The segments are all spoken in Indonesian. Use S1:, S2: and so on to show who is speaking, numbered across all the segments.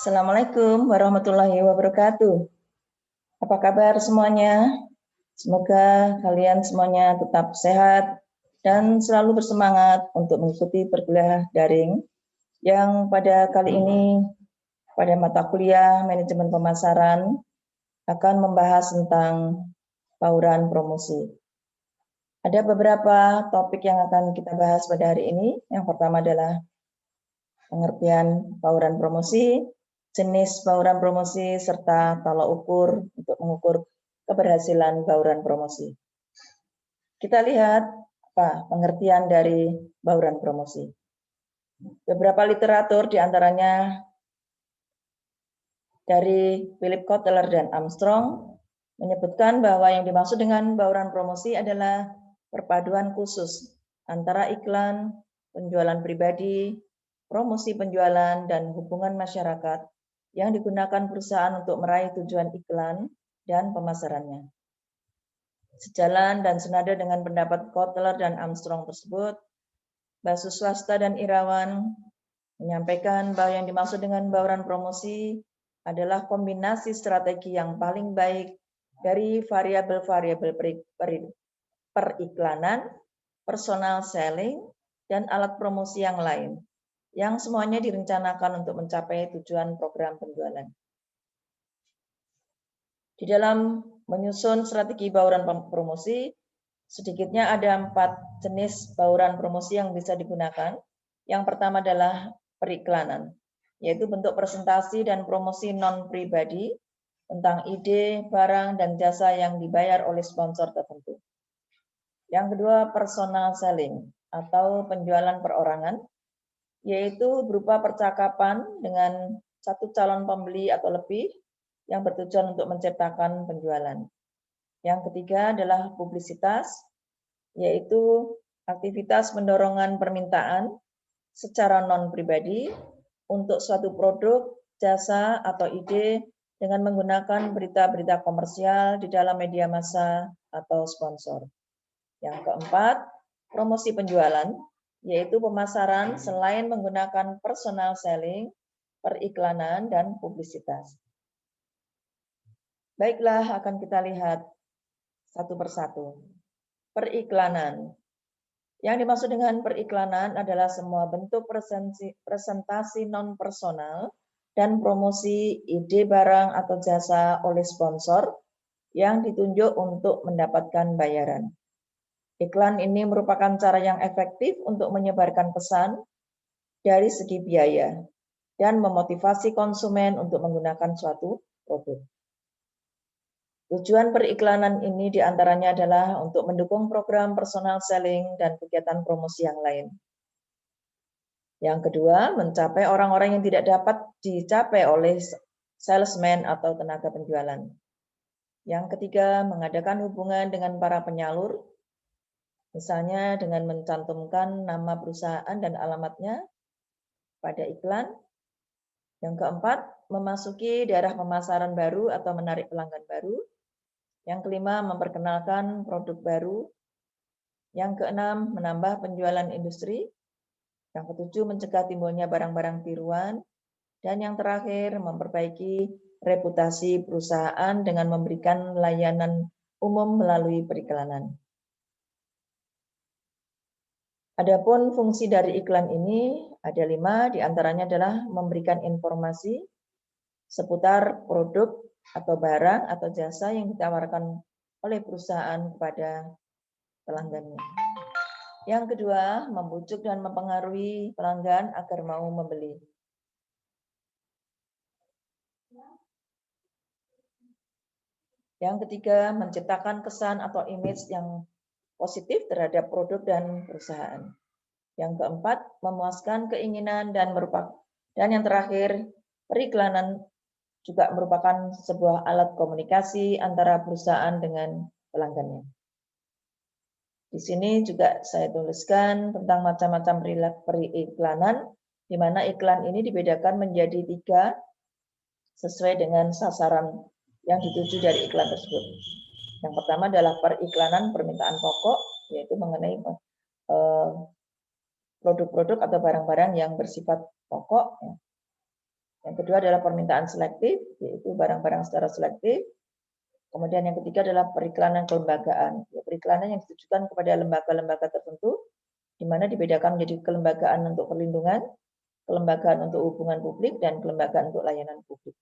S1: Assalamualaikum warahmatullahi wabarakatuh. Apa kabar semuanya? Semoga kalian semuanya tetap sehat dan selalu bersemangat untuk mengikuti perkuliahan daring yang pada kali ini pada mata kuliah manajemen pemasaran akan membahas tentang bauran promosi. Ada beberapa topik yang akan kita bahas pada hari ini. Yang pertama adalah pengertian bauran promosi, jenis bauran promosi, serta tolak ukur untuk mengukur keberhasilan bauran promosi. Kita lihat apa pengertian dari bauran promosi. Beberapa literatur diantaranya dari Philip Kotler dan Armstrong menyebutkan bahwa yang dimaksud dengan bauran promosi adalah perpaduan khusus antara iklan, penjualan pribadi, promosi penjualan, dan hubungan masyarakat yang digunakan perusahaan untuk meraih tujuan iklan dan pemasarannya. Sejalan dan senada dengan pendapat Kotler dan Armstrong tersebut, Basu Swasta dan Irawan menyampaikan bahwa yang dimaksud dengan bauran promosi adalah kombinasi strategi yang paling baik dari variabel-variabel periklanan, personal selling, dan alat promosi yang lain, yang semuanya direncanakan untuk mencapai tujuan program penjualan. Di dalam menyusun strategi bauran promosi, sedikitnya ada 4 jenis bauran promosi yang bisa digunakan. Yang pertama adalah periklanan, yaitu bentuk presentasi dan promosi non-pribadi tentang ide, barang, dan jasa yang dibayar oleh sponsor tertentu. Yang kedua, personal selling atau penjualan perorangan, yaitu berupa percakapan dengan satu calon pembeli atau lebih yang bertujuan untuk menciptakan penjualan. Yang ketiga adalah publisitas, yaitu aktivitas pendorongan permintaan secara non-pribadi untuk suatu produk, jasa, atau ide dengan menggunakan berita-berita komersial di dalam media massa atau sponsor. Yang keempat, promosi penjualan, yaitu pemasaran selain menggunakan personal selling, periklanan, dan publisitas. Baiklah, akan kita lihat satu persatu. Periklanan. Yang dimaksud dengan periklanan adalah semua bentuk presentasi non-personal dan promosi ide barang atau jasa oleh sponsor yang ditunjuk untuk mendapatkan bayaran. Iklan ini merupakan cara yang efektif untuk menyebarkan pesan dari segi biaya dan memotivasi konsumen untuk menggunakan suatu produk. Tujuan periklanan ini diantaranya adalah untuk mendukung program personal selling dan kegiatan promosi yang lain. Yang kedua, mencapai orang-orang yang tidak dapat dicapai oleh salesman atau tenaga penjualan. Yang ketiga, mengadakan hubungan dengan para penyalur, misalnya dengan mencantumkan nama perusahaan dan alamatnya pada iklan. Yang keempat, memasuki daerah pemasaran baru atau menarik pelanggan baru. Yang kelima, memperkenalkan produk baru. Yang keenam, menambah penjualan industri. Yang ketujuh, mencegah timbulnya barang-barang tiruan. Dan yang terakhir, memperbaiki reputasi perusahaan dengan memberikan layanan umum melalui periklanan. Adapun fungsi dari iklan ini ada 5, diantaranya adalah memberikan informasi seputar produk atau barang atau jasa yang ditawarkan oleh perusahaan kepada pelanggannya. Yang kedua, membujuk dan mempengaruhi pelanggan agar mau membeli. Yang ketiga, menciptakan kesan atau image yang positif terhadap produk dan perusahaan. Yang keempat, memuaskan keinginan dan yang terakhir, periklanan juga merupakan sebuah alat komunikasi antara perusahaan dengan pelanggannya. Di sini juga saya tuliskan tentang macam-macam periklanan, di mana iklan ini dibedakan menjadi 3 sesuai dengan sasaran yang dituju dari iklan tersebut. Yang pertama adalah periklanan permintaan pokok, yaitu mengenai produk-produk atau barang-barang yang bersifat pokok. Yang kedua adalah permintaan selektif, yaitu barang-barang secara selektif. Kemudian yang ketiga adalah periklanan kelembagaan. Ya, periklanan yang ditujukan kepada lembaga-lembaga tertentu, di mana dibedakan menjadi kelembagaan untuk perlindungan, kelembagaan untuk hubungan publik, dan kelembagaan untuk layanan publik.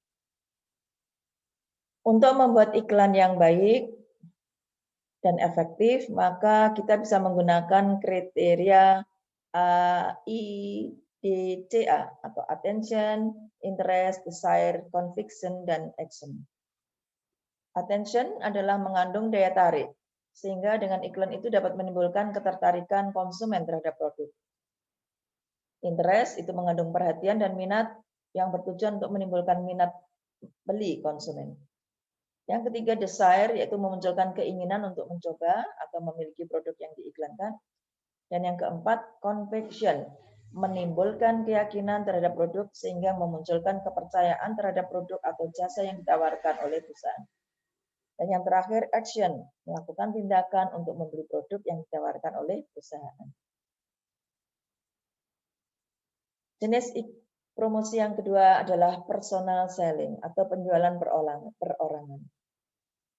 S1: Untuk membuat iklan yang baik dan efektif, maka kita bisa menggunakan kriteria IDCA atau attention, interest, desire, conviction, dan action. Attention adalah mengandung daya tarik, sehingga dengan iklan itu dapat menimbulkan ketertarikan konsumen terhadap produk. Interest itu mengandung perhatian dan minat yang bertujuan untuk menimbulkan minat beli konsumen. Yang ketiga, desire, yaitu memunculkan keinginan untuk mencoba atau memiliki produk yang diiklankan. Dan yang keempat, conviction, menimbulkan keyakinan terhadap produk sehingga memunculkan kepercayaan terhadap produk atau jasa yang ditawarkan oleh perusahaan. Dan yang terakhir, action, melakukan tindakan untuk membeli produk yang ditawarkan oleh perusahaan. Jenis promosi yang kedua adalah personal selling atau penjualan perorangan.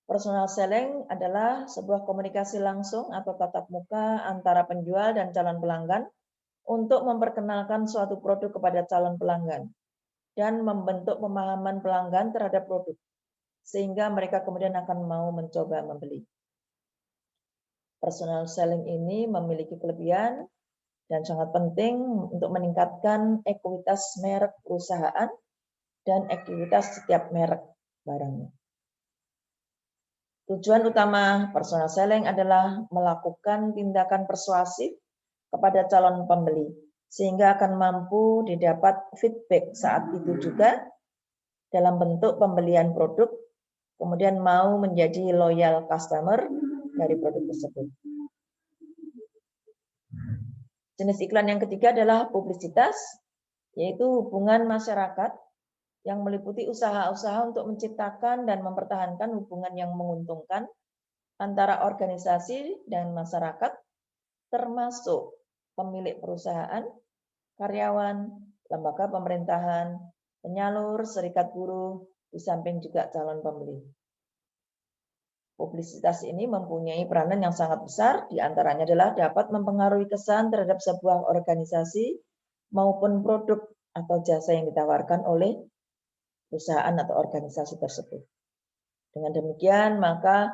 S1: Personal selling adalah sebuah komunikasi langsung atau tatap muka antara penjual dan calon pelanggan untuk memperkenalkan suatu produk kepada calon pelanggan dan membentuk pemahaman pelanggan terhadap produk, sehingga mereka kemudian akan mau mencoba membeli. Personal selling ini memiliki kelebihan dan sangat penting untuk meningkatkan ekuitas merek perusahaan dan ekuitas setiap merek barangnya. Tujuan utama personal selling adalah melakukan tindakan persuasif kepada calon pembeli, sehingga akan mampu didapat feedback saat itu juga dalam bentuk pembelian produk, kemudian mau menjadi loyal customer dari produk tersebut. Jenis iklan yang ketiga adalah publisitas, yaitu hubungan masyarakat yang meliputi usaha-usaha untuk menciptakan dan mempertahankan hubungan yang menguntungkan antara organisasi dan masyarakat, termasuk pemilik perusahaan, karyawan, lembaga pemerintahan, penyalur, serikat buruh, di samping juga calon pembeli. Publisitas ini mempunyai peranan yang sangat besar, diantaranya adalah dapat mempengaruhi kesan terhadap sebuah organisasi maupun produk atau jasa yang ditawarkan oleh perusahaan atau organisasi tersebut. Dengan demikian, maka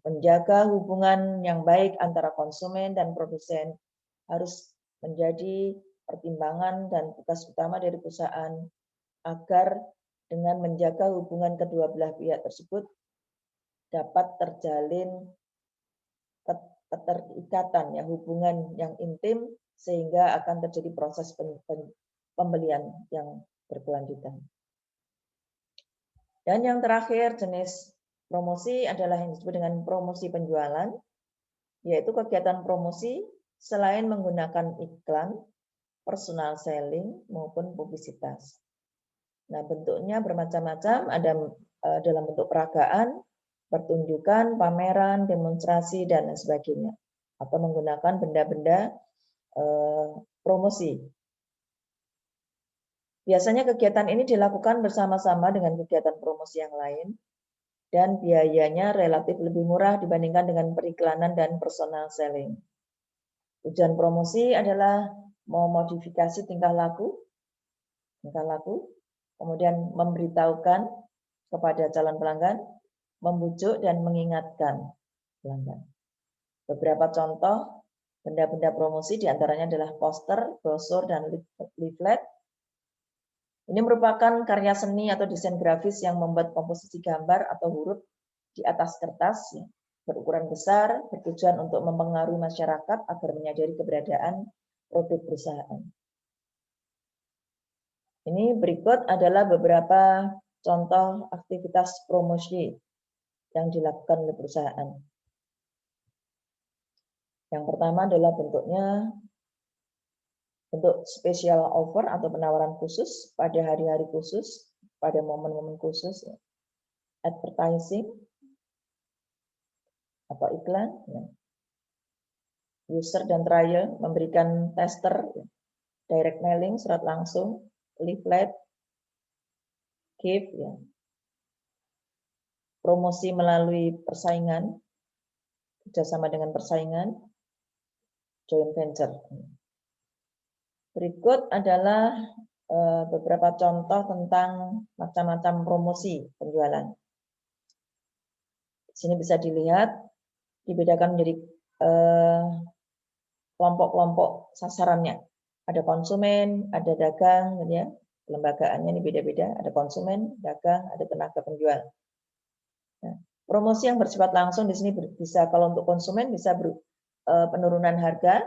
S1: menjaga hubungan yang baik antara konsumen dan produsen harus menjadi pertimbangan dan tugas utama dari perusahaan agar dengan menjaga hubungan kedua belah pihak tersebut dapat terjalin keterikatan, ya, hubungan yang intim sehingga akan terjadi proses pembelian yang berkelanjutan. Dan yang terakhir, jenis promosi adalah yang disebut dengan promosi penjualan, yaitu kegiatan promosi selain menggunakan iklan, personal selling, maupun publisitas. Nah, bentuknya bermacam-macam, ada dalam bentuk peragaan, pertunjukan, pameran, demonstrasi, dan lain sebagainya. Atau menggunakan benda-benda promosi. Biasanya kegiatan ini dilakukan bersama-sama dengan kegiatan promosi yang lain dan biayanya relatif lebih murah dibandingkan dengan periklanan dan personal selling. Tujuan promosi adalah memodifikasi tingkah laku, kemudian memberitahukan kepada calon pelanggan, membujuk dan mengingatkan pelanggan. Beberapa contoh benda-benda promosi diantaranya adalah poster, brosur, dan leaflet. Ini merupakan karya seni atau desain grafis yang membuat komposisi gambar atau huruf di atas kertas berukuran besar, bertujuan untuk mempengaruhi masyarakat agar menyadari keberadaan produk perusahaan. Ini berikut adalah beberapa contoh aktivitas promosi yang dilakukan oleh perusahaan. Yang pertama adalah bentuk special offer atau penawaran khusus pada hari-hari khusus, pada momen-momen khusus, advertising atau iklan, user dan trial, memberikan tester, direct mailing, surat langsung, leaflet, gift, ya. Promosi melalui persaingan, kerjasama dengan persaingan, joint venture. Berikut adalah beberapa contoh tentang macam-macam promosi penjualan. Di sini bisa dilihat dibedakan menjadi kelompok-kelompok sasarannya. Ada konsumen, ada dagang, ya. Lembagaannya ini beda-beda. Ada konsumen, dagang, ada tenaga penjual. Nah, promosi yang bersifat langsung di sini bisa, kalau untuk konsumen bisa penurunan harga.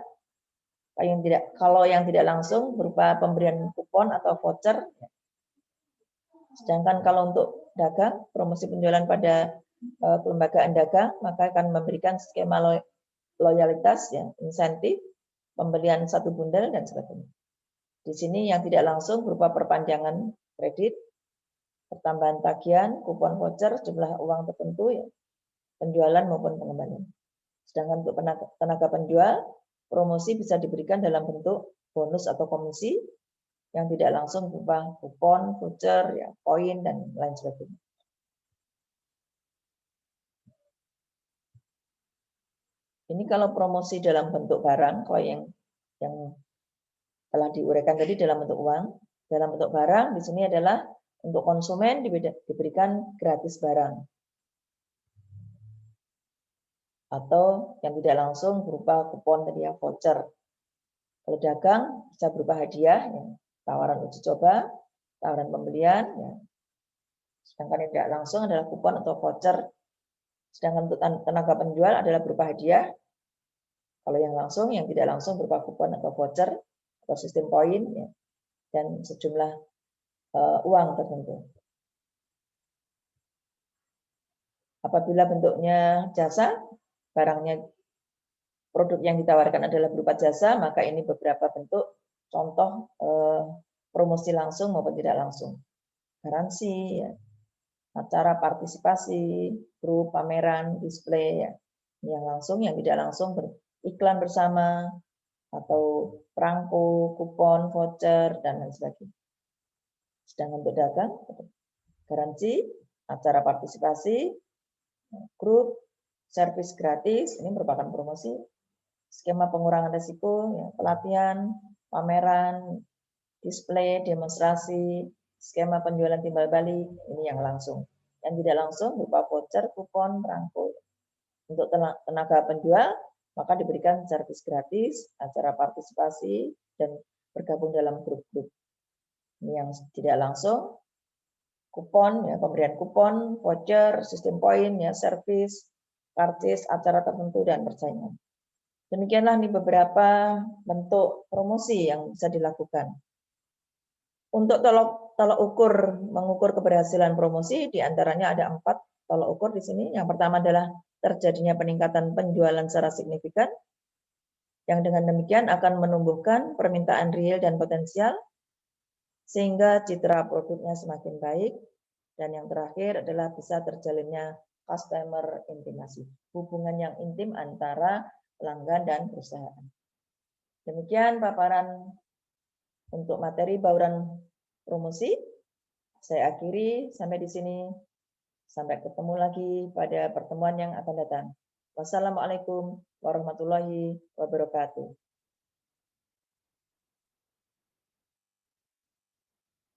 S1: Kalau yang tidak langsung berupa pemberian kupon atau voucher. Sedangkan kalau untuk dagang, promosi penjualan pada kelembagaan dagang, maka akan memberikan skema loyalitas, ya, insentif, pembelian satu bundel, dan sebagainya. Di sini yang tidak langsung berupa perpanjangan kredit, pertambahan tagihan, kupon voucher, jumlah uang tertentu, ya, penjualan maupun pengembalian. Sedangkan untuk tenaga penjual, promosi bisa diberikan dalam bentuk bonus atau komisi yang tidak langsung berupa kupon, voucher, ya, poin, dan lain sebagainya. Ini kalau promosi dalam bentuk barang, kalau yang telah diuraikan tadi dalam bentuk uang. Dalam bentuk barang, di sini adalah untuk konsumen diberikan gratis barang. Atau yang tidak langsung berupa kupon tadi, ya, voucher. Kalau dagang bisa berupa hadiah, ya, tawaran uji coba, tawaran pembelian, ya. Sedangkan yang tidak langsung adalah kupon atau voucher. Sedangkan untuk tenaga penjual adalah berupa hadiah. Kalau yang langsung, yang tidak langsung berupa kupon atau voucher atau sistem poin, ya, dan sejumlah uang tertentu. Apabila bentuknya jasa, barangnya, produk yang ditawarkan adalah berupa jasa, maka ini beberapa bentuk contoh promosi langsung maupun tidak langsung. Garansi, ya, acara partisipasi, grup, pameran, display, ya. Yang langsung, yang tidak langsung iklan bersama, atau perangko, kupon, voucher, dan lain sebagainya. Sedangkan untuk dagang, garansi, acara partisipasi, grup, servis gratis, ini merupakan promosi, skema pengurangan risiko, ya, pelatihan, pameran, display, demonstrasi, skema penjualan timbal balik, ini yang langsung. Yang tidak langsung berupa voucher, kupon, perangko. Untuk tenaga penjual, maka diberikan servis gratis, acara partisipasi, dan bergabung dalam grup-grup. Ini yang tidak langsung, kupon, ya, pemberian kupon, voucher, sistem poin, ya, servis, karcis, acara tertentu, dan persaingan. Demikianlah ini beberapa bentuk promosi yang bisa dilakukan. Untuk tolok ukur mengukur keberhasilan promosi, diantaranya ada 4 tolok ukur di sini. Yang pertama adalah terjadinya peningkatan penjualan secara signifikan, yang dengan demikian akan menumbuhkan permintaan real dan potensial, sehingga citra produknya semakin baik. Dan yang terakhir adalah bisa terjalinnya customer intimasi, hubungan yang intim antara pelanggan dan perusahaan. Demikian paparan untuk materi bauran promosi. Saya akhiri sampai di sini. Sampai ketemu lagi pada pertemuan yang akan datang. Wassalamualaikum warahmatullahi wabarakatuh.